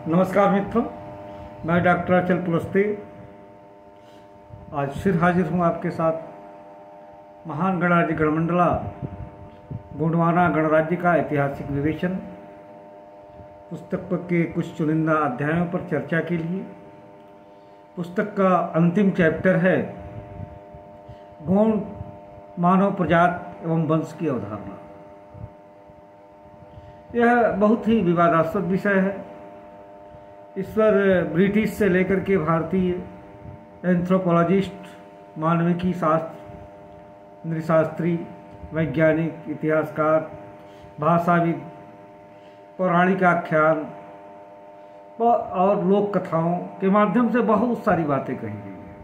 नमस्कार मित्रों, मैं डॉक्टर अचल पुलस्ते आज फिर हाजिर हूँ आपके साथ महान गणराज्य गणमंडला गोंडवाना गणराज्य का ऐतिहासिक विवेचन पुस्तक के कुछ चुनिंदा अध्यायों पर चर्चा के लिए। पुस्तक का अंतिम चैप्टर है गोंड मानव प्रजात एवं वंश की अवधारणा। यह बहुत ही विवादास्पद विषय है। इस पर ब्रिटिश से लेकर के भारतीय एंथ्रोपोलॉजिस्ट, मानविकी शास्त्र, नृशास्त्री, वैज्ञानिक, इतिहासकार, भाषाविद, पौराणिक आख्यान और लोक कथाओं के माध्यम से बहुत सारी बातें कही गई हैं।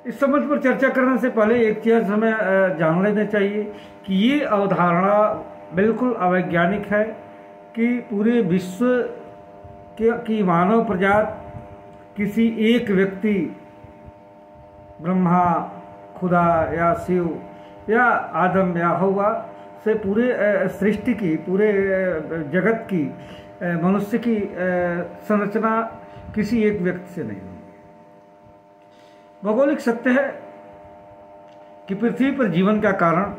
इस संबंध पर चर्चा करने से पहले एक चीज़ हमें जान लेना चाहिए कि ये अवधारणा बिल्कुल अवैज्ञानिक है कि पूरे विश्व की मानव प्रजात किसी एक व्यक्ति, ब्रह्मा, खुदा या शिव या आदम या हव्वा से पूरे सृष्टि की, पूरे जगत की, मनुष्य की संरचना किसी एक व्यक्ति से नहीं हुई। भौगोलिक सत्य है कि पृथ्वी पर जीवन का कारण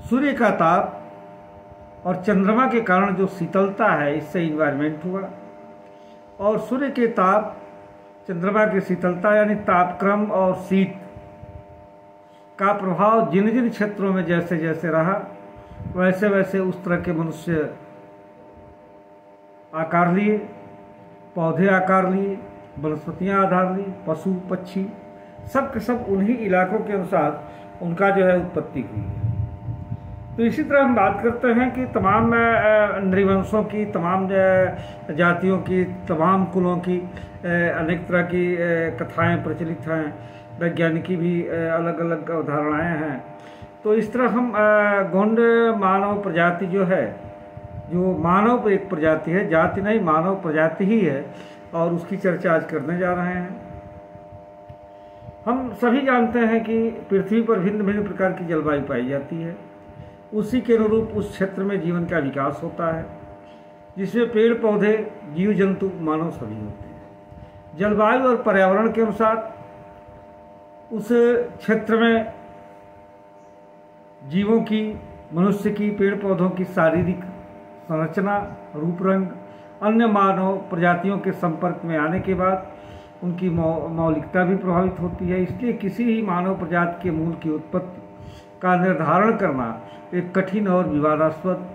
सूर्य का ताप और चंद्रमा के कारण जो शीतलता है, इससे इन्वायरमेंट हुआ। और सूर्य के ताप, चंद्रमा की शीतलता यानी तापक्रम और शीत का प्रभाव जिन जिन क्षेत्रों में जैसे जैसे रहा, वैसे वैसे उस तरह के मनुष्य आकार लिए, पौधे आकार लिए, वनस्पतियाँ आधार ली, पशु पक्षी सब के सब उन्हीं इलाकों के अनुसार उनका जो है उत्पत्ति हुई है। तो इसी तरह हम बात करते हैं कि तमाम नृवंशों की, तमाम जातियों की, तमाम कुलों की अनेक तरह की कथाएं प्रचलित हैं, वैज्ञानिकी भी अलग अलग अवधारणाएं हैं। तो इस तरह हम गोंड मानव प्रजाति जो है, जो मानव एक प्रजाति है, जाति नहीं मानव प्रजाति ही है, और उसकी चर्चा आज करने जा रहे हैं। हम सभी जानते हैं कि पृथ्वी पर भिन्न भिन्न प्रकार की जलवायु पाई जाती है। उसी के अनुरूप उस क्षेत्र में जीवन का विकास होता है, जिसमें पेड़ पौधे, जीव जंतु, मानव सभी होते हैं। जलवायु और पर्यावरण के अनुसार उस क्षेत्र में जीवों की, मनुष्य की, पेड़ पौधों की शारीरिक संरचना, रूप रंग अन्य मानव प्रजातियों के संपर्क में आने के बाद उनकी मौलिकता भी प्रभावित होती है। इसलिए किसी ही मानव प्रजाति के मूल की उत्पत्ति का निर्धारण करना एक कठिन और विवादास्पद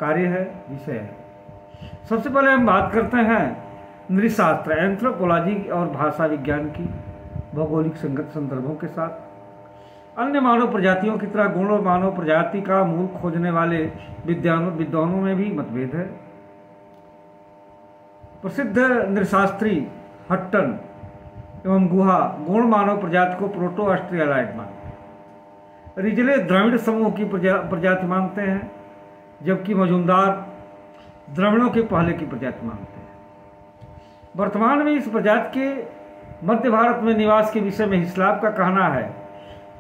कार्य है, विषय है। सबसे पहले हम बात करते हैं नृशास्त्र, एंथ्रोपोलॉजी और भाषा विज्ञान की भौगोलिक संगत संदर्भों के साथ। अन्य मानव प्रजातियों की तरह गोंड मानव प्रजाति का मूल खोजने वाले विद्वानों में भी मतभेद है। प्रसिद्ध नृशास्त्री हट्टन एवं गुहा गोंड मानव प्रजाति को प्रोटो ऑस्ट्रेलियाइड मानते हैं। रिजले द्रविड़ समूह की प्रजाति मानते हैं, जबकि मौजूदार द्रविड़ों के पहले की प्रजाति मानते हैं। वर्तमान में इस प्रजाति के मध्य भारत में निवास के विषय में हिस्लाप का कहना है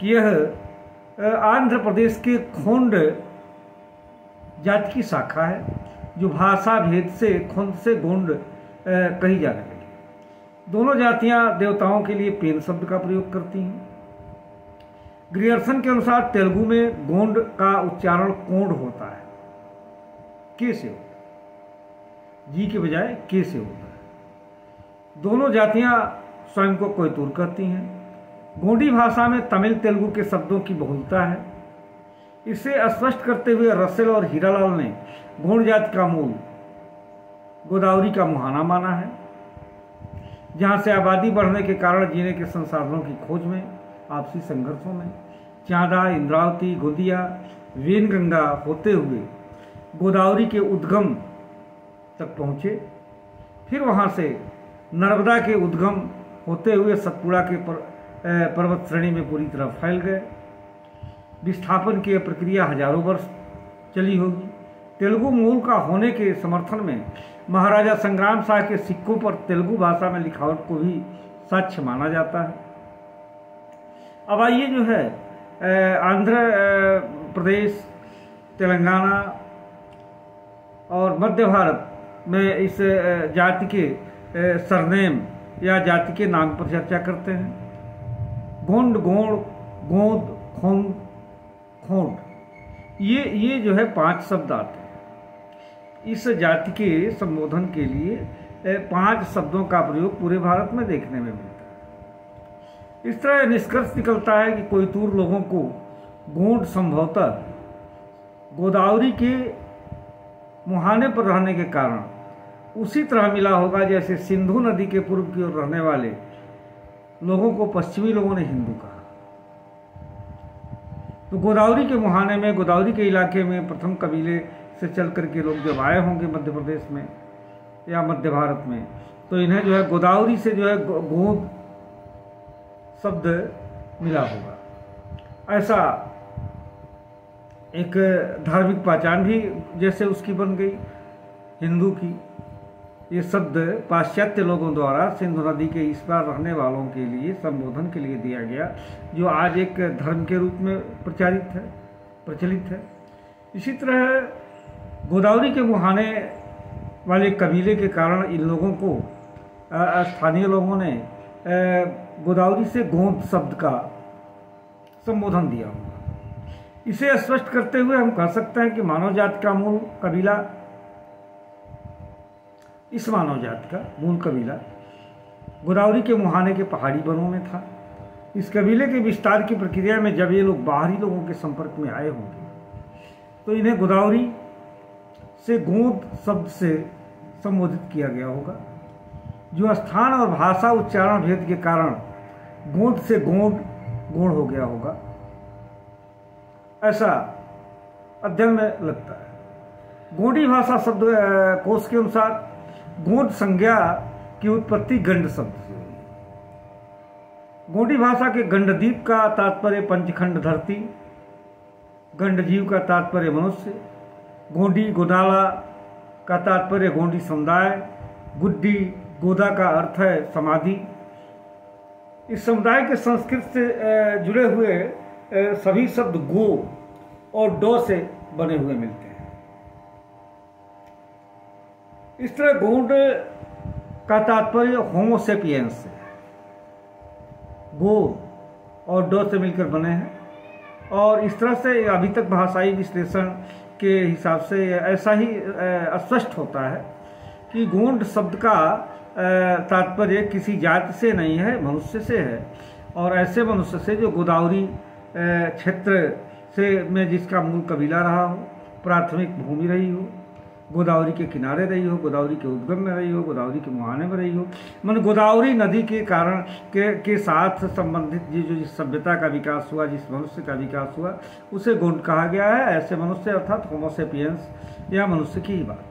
कि यह आंध्र प्रदेश के खोंड जाति की शाखा है, जो भाषा भेद से खोंड से गोंड कही जाने लगी। दोनों जातियां देवताओं के लिए पेन शब्द का प्रयोग करती हैं। ग्रियर्सन के अनुसार तेलुगु में गोंड का उच्चारण कोंड होता है, के से होता है, जी के बजाय के से होता है। दोनों जातियां स्वयं को कोयतूर कहती हैं। गोंडी भाषा में तमिल तेलुगु के शब्दों की बहुलता है। इसे स्पष्ट करते हुए रसेल और हीरालाल ने गोंड जाति का मूल गोदावरी का मुहाना माना है, जहां से आबादी बढ़ने के कारण जीने के संसाधनों की खोज में, आपसी संघर्षों में चांदा, इंद्रावती, गोदिया, वेनगंगा होते हुए गोदावरी के उद्गम तक पहुँचे। फिर वहाँ से नर्मदा के उद्गम होते हुए सतपुड़ा के पर्वत श्रेणी में पूरी तरह फैल गए। विस्थापन की प्रक्रिया हजारों वर्ष चली होगी। तेलुगु मूल का होने के समर्थन में महाराजा संग्राम शाह के सिक्कों पर तेलुगु भाषा में लिखावट को भी साक्ष्य माना जाता है। अब आइए जो है आंध्र प्रदेश, तेलंगाना और मध्य भारत में इस जाति के सरनेम या जाति के नाम पर चर्चा करते हैं। गोंड, गोंड, गोंद, खोंड, खोंड, ये जो है 5 शब्द आते हैं। इस जाति के संबोधन के लिए 5 शब्दों का प्रयोग पूरे भारत में देखने में मिलता है। इस तरह निष्कर्ष निकलता है कि कोयतूर लोगों को गोंड संभवतः गोदावरी के मुहाने पर रहने के कारण उसी तरह मिला होगा जैसे सिंधु नदी के पूर्व की ओर रहने वाले लोगों को पश्चिमी लोगों ने हिंदू कहा। तो गोदावरी के मुहाने में, गोदावरी के इलाके में प्रथम कबीले से चल करके लोग जब आए होंगे मध्य प्रदेश में या मध्य भारत में, तो इन्हें जो है गोदावरी से जो है गोद शब्द मिला होगा। ऐसा एक धार्मिक पहचान भी जैसे उसकी बन गई हिंदू की। ये शब्द पाश्चात्य लोगों द्वारा सिंधु नदी के इस पार रहने वालों के लिए संबोधन के लिए दिया गया, जो आज एक धर्म के रूप में प्रचलित है। इसी तरह गोदावरी के मुहाने वाले कबीले के कारण इन लोगों को स्थानीय लोगों ने गोदावरी से गोंद शब्द का संबोधन दिया होगा। इसे स्पष्ट करते हुए हम कह सकते हैं कि मानव जाति का मूल कबीला, इस मानव जाति का मूल कबीला गोदावरी के मुहाने के पहाड़ी वनों में था। इस कबीले के विस्तार की प्रक्रिया में जब ये लोग बाहरी लोगों के संपर्क में आए होंगे तो इन्हें गोदावरी से गोंद शब्द से संबोधित किया गया होगा, जो स्थान और भाषा उच्चारण भेद के कारण गोंद से गोंड गोंड हो गया होगा, ऐसा अध्ययन में लगता है। गोंडी भाषा शब्द कोश के अनुसार गोंड संज्ञा की उत्पत्ति गंड शब्द से हुई। गोंडी भाषा के गंडद्वीप का तात्पर्य पंचखंड धरती, गंडजीव का तात्पर्य मनुष्य, गोंडी गोदाला का तात्पर्य गोंडी समुदाय, गुड्डी गोदा का अर्थ है समाधि। इस समुदाय के संस्कृत से जुड़े हुए सभी शब्द गो और डो से बने हुए मिलते हैं। इस तरह गोंड का तात्पर्य होमोसेपियंस से, गो और डो से मिलकर बने हैं। और इस तरह से अभी तक भाषाई विश्लेषण के हिसाब से ऐसा ही स्पष्ट होता है कि गोंड शब्द का तात्पर्य किसी जाति से नहीं है, मनुष्य से है। और ऐसे मनुष्य से जो गोदावरी क्षेत्र से में जिसका मूल कबीला रहा हो, प्राथमिक भूमि रही हो, गोदावरी के किनारे रही हो, गोदावरी के उद्गम में रही हो, गोदावरी के मुहाने में रही हो, मन गोदावरी नदी के कारण के साथ संबंधित जिस सभ्यता का विकास हुआ, जिस मनुष्य का विकास हुआ, उसे गोंड कहा गया है। ऐसे मनुष्य अर्थात होमोसेपियंस या मनुष्य की ही बात।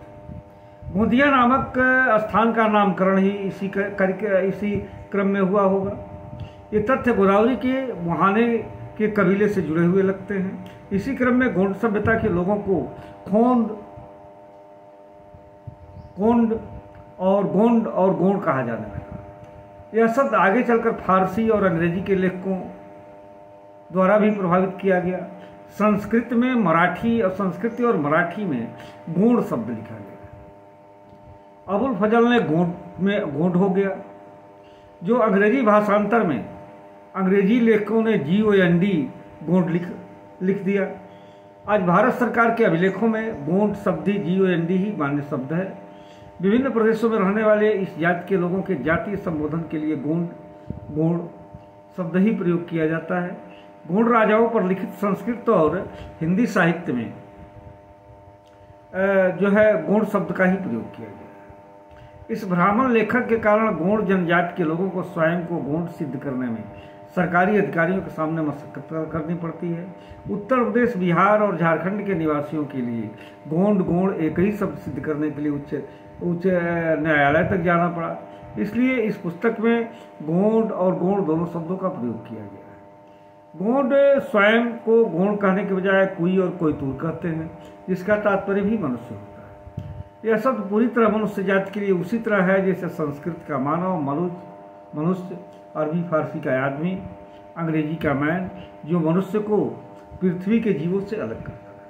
गोंदिया नामक स्थान का नामकरण ही इसी क्रम में हुआ होगा। ये तथ्य गोदावरी के मुहाने के कबीले से जुड़े हुए लगते हैं। इसी क्रम में गोंड सभ्यता के लोगों को गोंड और गोंड कहा जाने लगा। यह शब्द आगे चलकर फारसी और अंग्रेजी के लेखकों द्वारा भी प्रभावित किया गया। संस्कृत में संस्कृति और मराठी में गोंड शब्द लिखा गया। अबुल फजल ने गोंड में गोंड हो गया, जो अंग्रेजी भाषांतर में अंग्रेजी लेखकों ने GOND गोंड लिख दिया। आज भारत सरकार के अभिलेखों में गोंड शब्द GOND ही मान्य शब्द है। विभिन्न प्रदेशों में रहने वाले इस जाति के लोगों के जातीय संबोधन के लिए गोंड शब्द ही प्रयोग किया जाता है। गोंड राजाओं पर लिखित संस्कृत और हिंदी साहित्य में जो है गोंड शब्द का ही प्रयोग किया गया। इस ब्राह्मण लेखक के कारण गोंड जनजाति के लोगों को स्वयं को गोंड सिद्ध करने में सरकारी अधिकारियों के सामने मशक्कत करनी पड़ती है। उत्तर प्रदेश, बिहार और झारखंड के निवासियों के लिए गोंड एक ही शब्द सिद्ध करने के लिए उच्च न्यायालय तक जाना पड़ा। इसलिए इस पुस्तक में गोंड और गोंड दोनों शब्दों का प्रयोग किया गया है। गोंड स्वयं को गोंड कहने के बजाय कुई और कोयतूर कहते हैं, जिसका तात्पर्य भी मनुष्य होता है। यह शब्द पूरी तरह मनुष्य जाति के लिए उसी तरह है जैसे संस्कृत का मानव, मनुष्य, अरबी फारसी का आदमी, अंग्रेजी का मैन, जो मनुष्य को पृथ्वी के जीवों से अलग करता है।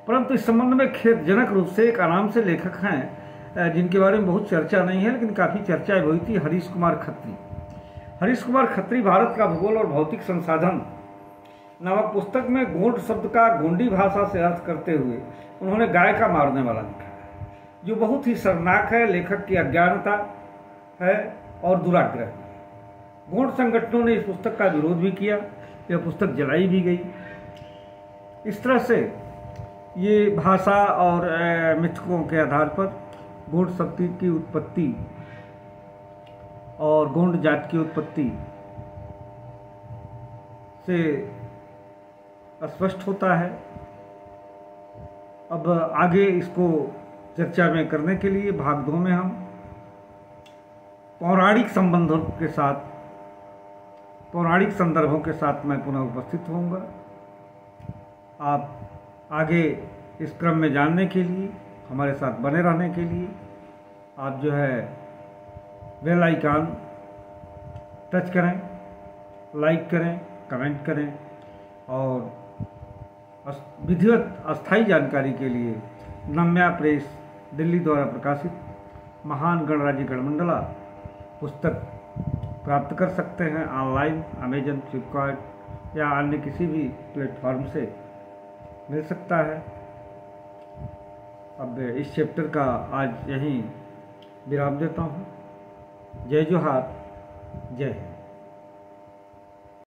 परंतु इस संबंध में खेदजनक रूप से एक आराम से लेखक हैं जिनके बारे में बहुत चर्चा नहीं है, लेकिन काफ़ी चर्चा हुई थी, हरीश कुमार खत्री। हरीश कुमार खत्री भारत का भूगोल और भौतिक संसाधन नामक पुस्तक में गोंड शब्द का गोंडी भाषा से अर्थ करते हुए उन्होंने गाय का मारने वाला लिखा है, जो बहुत ही शर्मनाक है। लेखक की अज्ञानता है और दुराग्रह। गोंड संगठनों ने इस पुस्तक का विरोध भी किया, यह पुस्तक जलाई भी गई। इस तरह से ये भाषा और मिथकों के आधार पर गोंड शब्द की उत्पत्ति और गोंड जाति की उत्पत्ति से स्पष्ट होता है। अब आगे इसको चर्चा में करने के लिए भाग 2 में हम पौराणिक संबंधों के साथ, पौराणिक संदर्भों के साथ मैं पुनः उपस्थित होऊंगा। आप आगे इस क्रम में जानने के लिए, हमारे साथ बने रहने के लिए आप जो है बेल आइकन टच करें, लाइक करें, कमेंट करें और विधिवत अस्थायी जानकारी के लिए नम्या प्रेस दिल्ली द्वारा प्रकाशित महान गणराज्य गणमंडला पुस्तक प्राप्त कर सकते हैं ऑनलाइन, अमेजन, फ्लिपकार्ट या अन्य किसी भी प्लेटफॉर्म से मिल सकता है। अब इस चैप्टर का आज यहीं विराम देता हूँ। जय जोहार, जय हिंद।